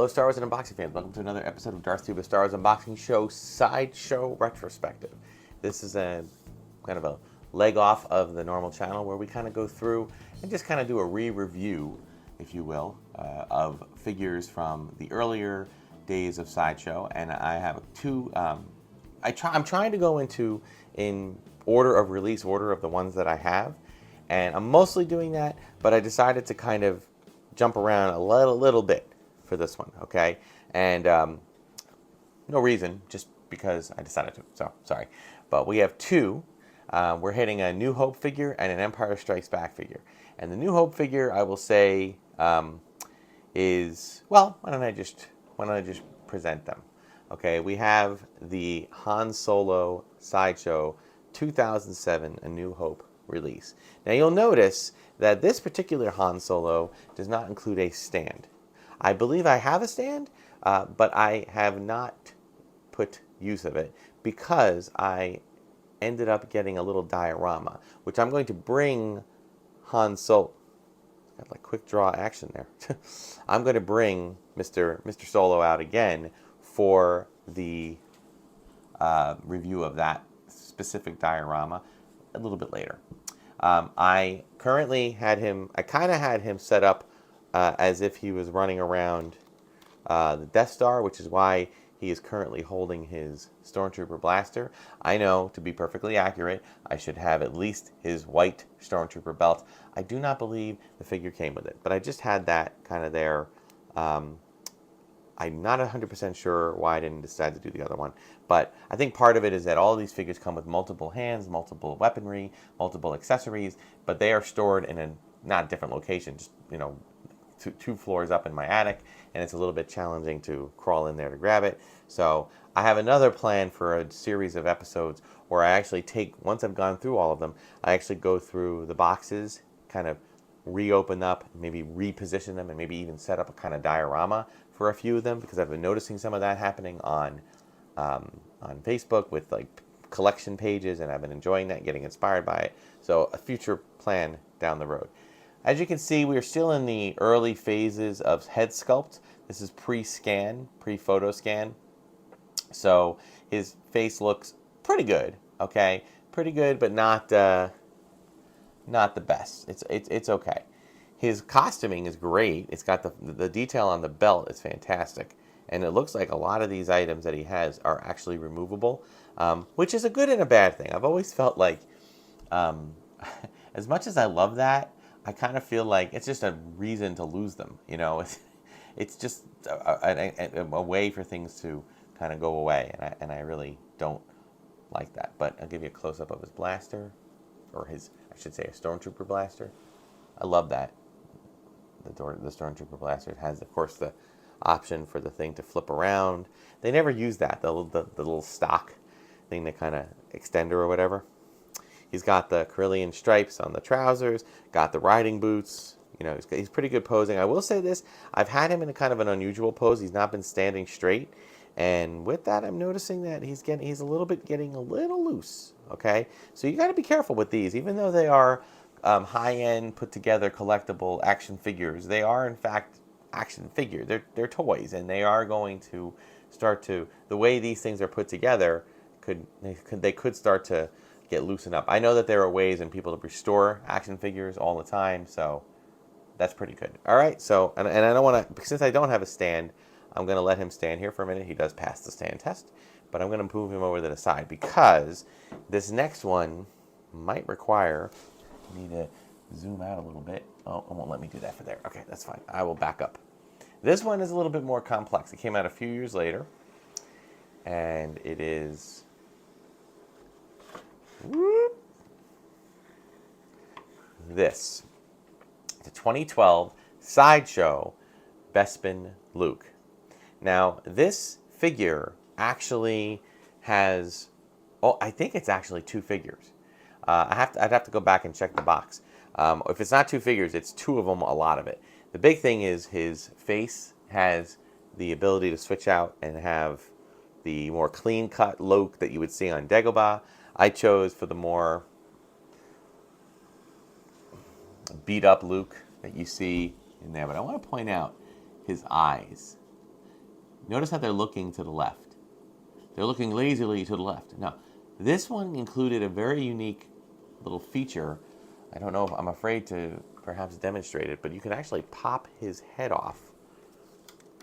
Hello, Star Wars and Unboxing fans. Welcome to another episode of Darth Tuba Star Wars Unboxing Show Sideshow Retrospective. This is a kind of a leg off of the normal channel where we kind of go through and just kind of do a re-review, if you will, of figures from the earlier days of Sideshow. And I have two. I'm trying to go in order of release, order of the ones that I have, and I'm mostly doing that. But I decided to kind of jump around a little bit for this one, okay? And no reason, just because I decided to, so sorry. But we have two. We're hitting a New Hope figure and an Empire Strikes Back figure. And the New Hope figure, I will say, is, well, why don't I just present them? Okay, we have the Han Solo Sideshow 2007 A New Hope release. Now you'll notice that this particular Han Solo does not include a stand. I believe I have a stand, but I have not put use of it because I ended up getting a little diorama, which I'm going to bring Han Solo. Got like quick draw action there. I'm going to bring Mr. Solo out again for the review of that specific diorama a little bit later. I currently had him, I kind of had him set up as if he was running around the Death Star, which is why he is currently holding his Stormtrooper blaster. I know, to be perfectly accurate, I should have at least his white Stormtrooper belt. I do not believe the figure came with it, but I just had that kind of there. I'm not 100% sure why I didn't decide to do the other one, but I think part of it is that all of these figures come with multiple hands, multiple weaponry, multiple accessories, but they are stored in a not different location, just, you know, two floors up in my attic, and it's a little bit challenging to crawl in there to grab it. So I have another plan for a series of episodes where I actually take, once I've gone through all of them, I actually go through the boxes, kind of reopen up, maybe reposition them, and maybe even set up a kind of diorama for a few of them, because I've been noticing some of that happening on Facebook with like collection pages, and I've been enjoying that, getting inspired by it. So a future plan down the road. As you can see, we're still in the early phases of head sculpt. This is pre-scan, pre-photo scan. So his face looks pretty good, okay? Pretty good, but not the best. It's okay. His costuming is great. It's got the detail on the belt is fantastic. And it looks like a lot of these items that he has are actually removable, which is a good and a bad thing. I've always felt like, as much as I love that, I kind of feel like it's just a reason to lose them. You know, it's just a way for things to kind of go away, and I really don't like that. But I'll give you a close-up of his blaster, or his, I should say, a Stormtrooper blaster. I love that. The Stormtrooper blaster has, of course, the option for the thing to flip around. They never use that, the little stock thing, the kind of extender or whatever. He's got the Carillion stripes on the trousers, got the riding boots. You know, he's pretty good posing. I will say this, I've had him in a kind of an unusual pose. He's not been standing straight. And with that, I'm noticing that he's getting a little loose, okay? So you got to be careful with these. Even though they are high-end, put-together, collectible action figures, they are, in fact, action figures. They're toys, and they are going to start to, the way these things are put together, they could start to get loosened up. I know that there are ways and people to restore action figures all the time, so that's pretty good. All right, so, and I don't want to, since I don't have a stand, I'm going to let him stand here for a minute. He does pass the stand test, but I'm going to move him over to the side because this next one might require me to zoom out a little bit. Oh, it won't let me do that for there. Okay, that's fine. I will back up. This one is a little bit more complex. It came out a few years later, and it is this. It's a 2012 Sideshow Bespin Luke. Now, this figure actually has, oh, I think it's actually two figures. I'd have to go back and check the box. If it's not two figures, it's two of them, a lot of it. The big thing is his face has the ability to switch out and have the more clean-cut look that you would see on Dagobah. I chose for the more beat-up Luke that you see in there. But I want to point out his eyes. Notice how they're looking to the left. They're looking lazily to the left. Now, this one included a very unique little feature. I don't know if I'm afraid to perhaps demonstrate it, but you can actually pop his head off,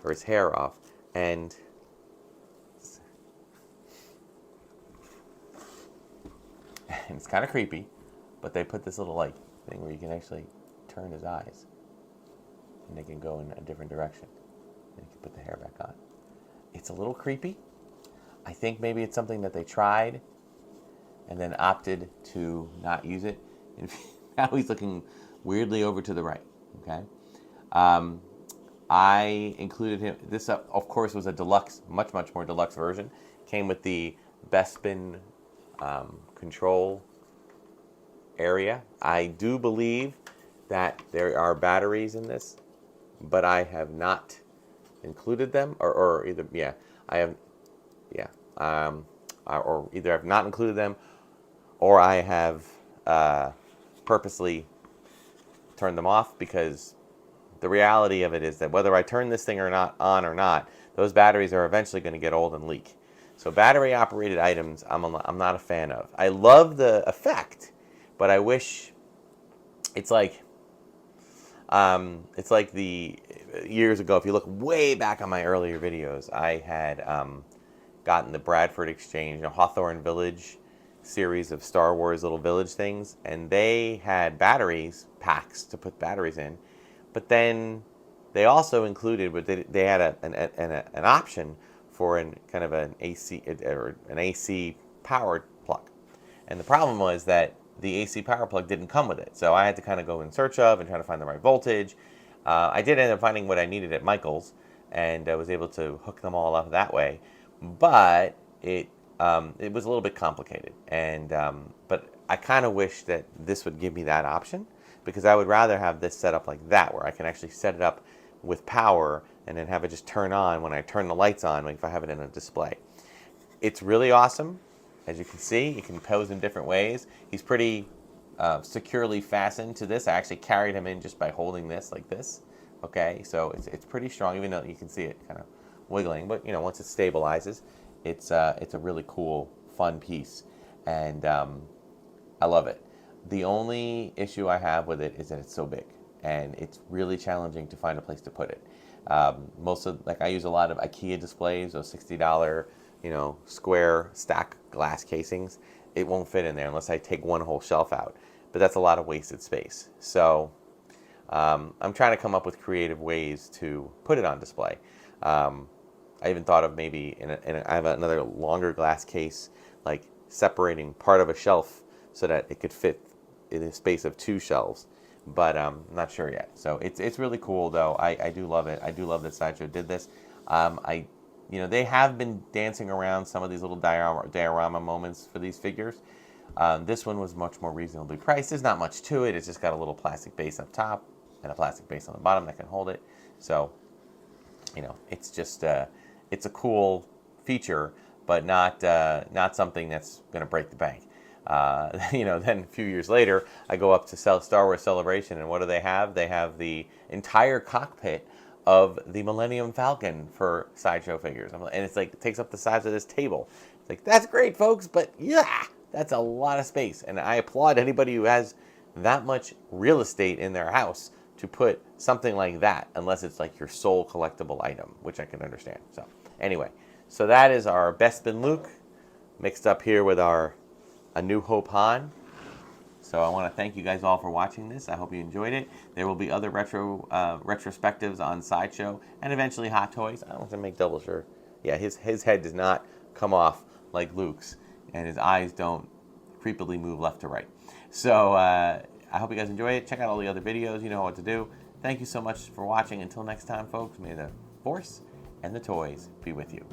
or his hair off, and it's kind of creepy, but they put this little like thing where you can actually turn his eyes, and they can go in a different direction. And you can put the hair back on. It's a little creepy. I think maybe it's something that they tried and then opted to not use it. And now he's looking weirdly over to the right. Okay. I included him. This, of course, was a deluxe, much more deluxe version. Came with the Bespin control area. I do believe that there are batteries in this, but I have not included them, or either or either I've not included them, or I have purposely turned them off, because the reality of it is that whether I turn this thing on or not, those batteries are eventually going to get old and leak. So battery operated items, I'm not a fan of. I love the effect, but I wish it's like the years ago. If you look way back on my earlier videos, I had gotten the Bradford Exchange, Hawthorne Village series of Star Wars little village things, and they had batteries packs to put batteries in, but then they also included, but they had an option for kind of an AC powered plug, and the problem was that the AC power plug didn't come with it, so I had to kind of go in search of and try to find the right voltage. I did end up finding what I needed at Michael's, and I was able to hook them all up that way, but it was a little bit complicated, and but I kind of wish that this would give me that option, because I would rather have this set up like that, where I can actually set it up with power and then have it just turn on when I turn the lights on, like if I have it in a display. It's really awesome. As you can see, you can pose in different ways. He's pretty securely fastened to this. I actually carried him in just by holding this like this. Okay, so it's pretty strong, even though you can see it kind of wiggling. But once it stabilizes, it's a really cool, fun piece, and I love it. The only issue I have with it is that it's so big, and it's really challenging to find a place to put it. I use a lot of IKEA displays, those $60, square stack glass casings. It won't fit in there unless I take one whole shelf out, but that's a lot of wasted space. So I'm trying to come up with creative ways to put it on display. I even thought of maybe I have another longer glass case, like separating part of a shelf so that it could fit in the space of two shelves, but I'm not sure yet. So it's really cool though. I do love it. I do love that Sideshow did this. They have been dancing around some of these little diorama moments for these figures. This one was much more reasonably priced. There's not much to it. It's just got a little plastic base up top and a plastic base on the bottom that can hold it. So, it's just it's a cool feature, but not something that's going to break the bank. Then a few years later, I go up to Star Wars Celebration, and what do they have? They have the entire cockpit of the Millennium Falcon for Sideshow figures. And it's like, it takes up the size of this table. It's like, that's great, folks, but yeah, that's a lot of space. And I applaud anybody who has that much real estate in their house to put something like that, unless it's like your sole collectible item, which I can understand. So anyway, so that is our Bespin Luke mixed up here with our A New Hope Han. So I want to thank you guys all for watching this. I hope you enjoyed it. There will be other retrospectives on Sideshow and eventually Hot Toys. I don't want to make double sure. Yeah, his head does not come off like Luke's, and his eyes don't creepily move left to right. So I hope you guys enjoy it. Check out all the other videos. You know what to do. Thank you so much for watching. Until next time, folks, may the Force and the toys be with you.